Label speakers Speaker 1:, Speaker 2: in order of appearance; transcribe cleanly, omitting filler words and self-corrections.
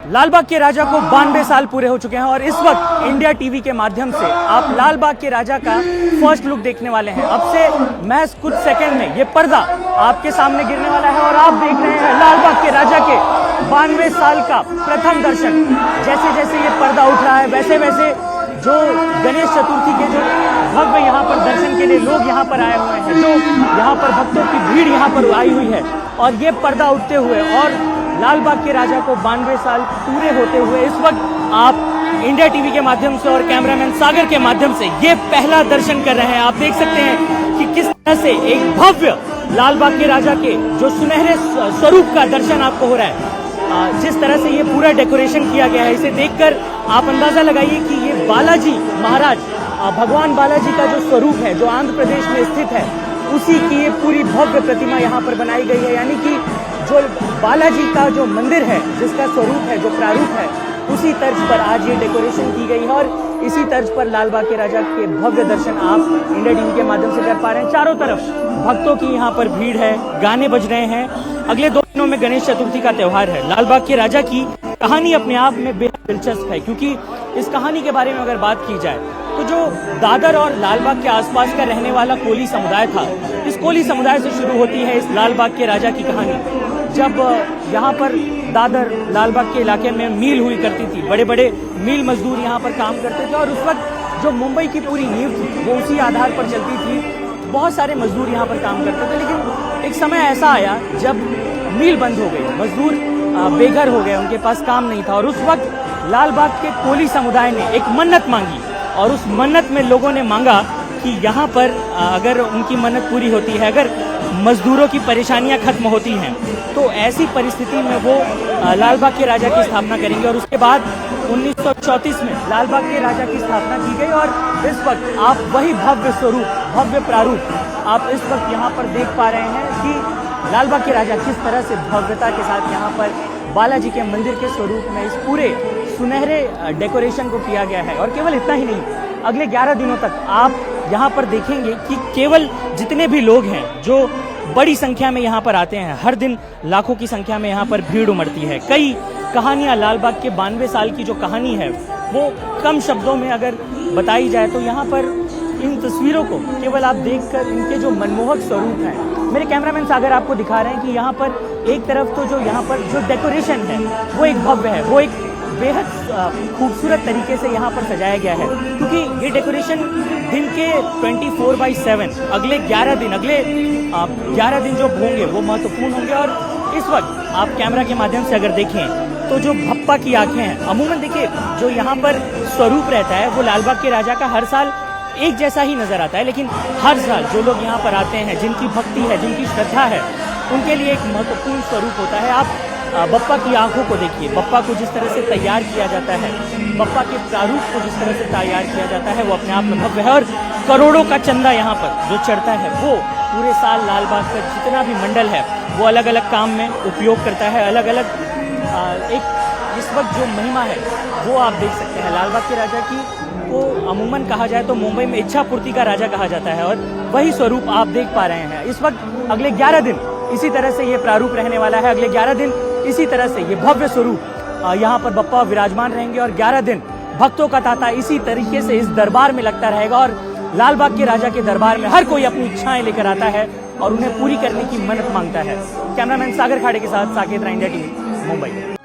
Speaker 1: लाल बाग के राजा को 92 साल पूरे हो चुके हैं और इस वक्त इंडिया टीवी के माध्यम से आप लाल बाग के राजा का फर्स्ट लुक देखने वाले हैं। अब से महज कुछ सेकंड में ये पर्दा आपके सामने गिरने वाला है और आप देख रहे हैं लाल बाग के राजा के 92 साल का प्रथम दर्शन। जैसे जैसे ये पर्दा उठ रहा है वैसे वैसे जो गणेश चतुर्थी के जो भव्य यहाँ पर दर्शन के लिए लोग यहाँ पर आए हुए हैं, जो यहाँ पर भक्तों की भीड़ यहाँ पर आई हुई है और ये पर्दा उठते हुए और लाल बाग के राजा को 92 साल पूरे होते हुए इस वक्त आप इंडिया टीवी के माध्यम से और कैमरामैन सागर के माध्यम से ये पहला दर्शन कर रहे हैं। आप देख सकते हैं कि किस तरह से एक भव्य लाल बाग के राजा के जो सुनहरे स्वरूप का दर्शन आपको हो रहा है। जिस तरह से ये पूरा डेकोरेशन किया गया है, इसे देखकर आप अंदाजा लगाइए कि ये बालाजी महाराज, भगवान बालाजी का जो स्वरूप है जो आंध्र प्रदेश में स्थित है, उसी की ये पूरी भव्य प्रतिमा यहाँ पर बनाई गई है। यानी कि जो बालाजी का जो मंदिर है, जिसका स्वरूप है, जो प्रारूप है, उसी तर्ज पर आज ये डेकोरेशन की गई है और इसी तर्ज पर लाल बाग के राजा के भव्य दर्शन आप इंडिया टीवी के माध्यम से कर पा रहे हैं। चारों तरफ भक्तों की यहाँ पर भीड़ है, गाने बज रहे हैं। अगले 2 दिनों में गणेश चतुर्थी का त्योहार है। लाल बाग के राजा की कहानी अपने आप में बेहद दिलचस्प है, क्योंकि इस कहानी के बारे में अगर बात की जाए तो जो दादर और लाल बाग के आसपास का रहने वाला कोली समुदाय था, इस कोली समुदाय से शुरू होती है इस लाल बाग के राजा की कहानी। जब यहाँ पर दादर लाल बाग के इलाके में मील हुई करती थी, बड़े बड़े मील मजदूर यहाँ पर काम करते थे और उस वक्त जो मुंबई की पूरी नींव थी वो उसी आधार पर चलती थी। बहुत सारे मजदूर यहाँ पर काम करते थे, लेकिन एक समय ऐसा आया जब मील बंद हो गई, मजदूर बेघर हो गए, उनके पास काम नहीं था और उस वक्त लाल बाग के कोली समुदाय ने एक मन्नत मांगी और उस मन्नत में लोगों ने मांगा कि यहाँ पर अगर उनकी मन्नत पूरी होती है, अगर मजदूरों की परेशानियां खत्म होती हैं, तो ऐसी परिस्थिति में वो लाल बाग के राजा की स्थापना करेंगे। और उसके बाद 1934 में लाल बाग के राजा की स्थापना की गई और इस वक्त आप वही भव्य स्वरूप, भव्य प्रारूप आप इस वक्त यहाँ पर देख पा रहे हैं कि लाल बाग के राजा किस तरह से भव्यता के साथ यहाँ पर बालाजी के मंदिर के स्वरूप में इस पूरे सुनहरे डेकोरेशन को किया गया है। और केवल इतना ही नहीं, अगले 11 दिनों तक आप यहाँ पर देखेंगे कि केवल जितने भी लोग हैं जो बड़ी संख्या में यहाँ पर आते हैं, हर दिन लाखों की संख्या में यहाँ पर भीड़ उमड़ती है। कई कहानियाँ लाल बाग के 92 साल की जो कहानी है वो कम शब्दों में अगर बताई जाए तो यहाँ पर इन तस्वीरों को केवल आप देखकर इनके जो मनमोहक स्वरूप हैं, मेरे कैमरामैन सागर आपको दिखा रहे हैं कि यहाँ पर एक तरफ तो जो यहाँ पर जो डेकोरेशन है वो एक भव्य है, वो एक बेहद खूबसूरत तरीके से यहाँ पर सजाया गया है, क्योंकि ये डेकोरेशन दिन के 24/7 अगले 11 दिन जो होंगे वो महत्वपूर्ण होंगे। और इस वक्त आप कैमरा के माध्यम से अगर देखें तो जो भप्पा की आंखें हैं, अमूमन देखिए जो यहाँ पर स्वरूप रहता है वो लाल बाग के राजा का हर साल एक जैसा ही नजर आता है, लेकिन हर साल जो लोग यहाँ पर आते हैं, जिनकी भक्ति है, जिनकी श्रद्धा है, उनके लिए एक महत्वपूर्ण स्वरूप होता है। आप बप्पा की आंखों को देखिए, बप्पा को जिस तरह से तैयार किया जाता है, बप्पा के प्रारूप को जिस तरह से तैयार किया जाता है, वो अपने आप में भव्य है। और करोड़ों का चंदा यहाँ पर जो चढ़ता है वो पूरे साल लाल बाग का जितना भी मंडल है वो अलग अलग काम में उपयोग करता है। अलग अलग एक इस वक्त जो महिमा है वो आप देख सकते हैं लाल बाग के राजा की, को अमूमन कहा जाए तो मुंबई में इच्छा पूर्ति का राजा कहा जाता है और वही स्वरूप आप देख पा रहे हैं। इस वक्त अगले 11 दिन इसी तरह से ये प्रारूप रहने वाला है। अगले 11 दिन इसी तरह से ये भव्य स्वरूप यहाँ पर बप्पा विराजमान रहेंगे और 11 दिन भक्तों का तांता इसी तरीके से इस दरबार में लगता रहेगा और लाल बाग के राजा के दरबार में हर कोई अपनी इच्छाएं लेकर आता है और उन्हें पूरी करने की मन्नत मांगता है। कैमरामैन सागर खाड़े के साथ साकेत राय, इंडिया टीवी, मुंबई।